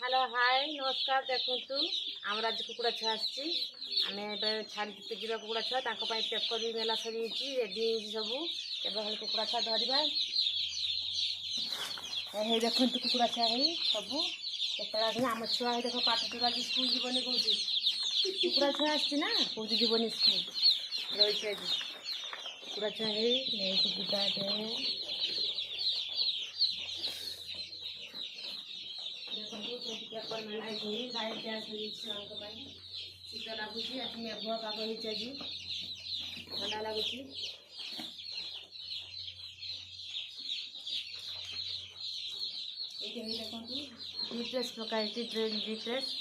hello hi नमस्कार देखु आम आज कुकुड़ा छुआ आम छाड़ी जा कुकुड़ा छुआ पेपर भी मेला सरी रेडी सब एवं कुकुड़ा छुआ धरवा देखु कुकुड़ा छुआ सब केत आम छुआ देख पाठ छुआ स्कूल जीवन कौन कुकुड़ा छुआ आसना कौन जीवन स्कूल रही आज कुकुड़ा छुआ नहीं पेपर मेला लाइट गैस शीत लगुच आज मेघुआ पाग आज ठंडा लगुच ये देखो ड्रेस पकाई ड्रेस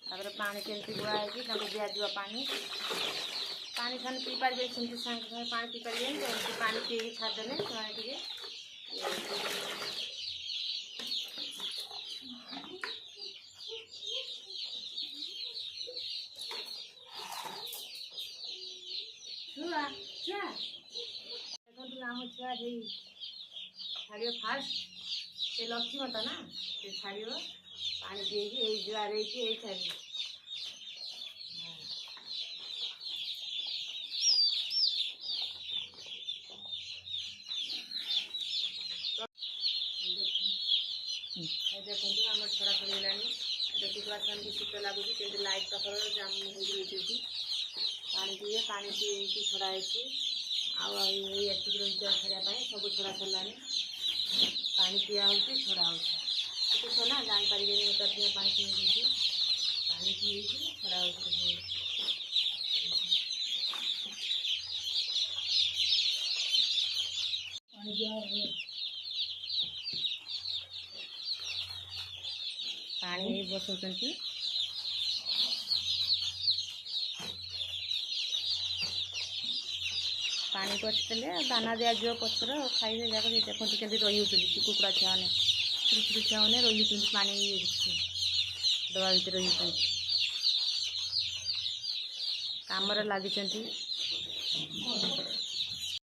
तापर पानी केमती बुआई दिज्व पानी पानी खाने पी पारे सेमती सागे पानी पी पारे पानी पी छाड़देने टे छुआ छुआ देखो आम छुआ छाड़ फास्ट से लक्ष्मी मत ना से छाड़ पानी पी जुआर छाड़ देखो आम छड़ा छड़गला कुकुड़ा छुआ शीत लगुच लाइट पाखर जाम हो पानी पीए पानी पी छड़ा आई रही छाड़ापी सब छड़ा सरला पानी पिया हो छड़ा हो छो ना जापारे पानी पी पानी पी छड़ा हो पानी बसौं पानी पचले दाना दिज्व पत्र खाइबे जाक देखो केमती रही कुकुड़ा छुआ ने छोटे छुआ मैंने रही पानी दवा भर रही कम लगी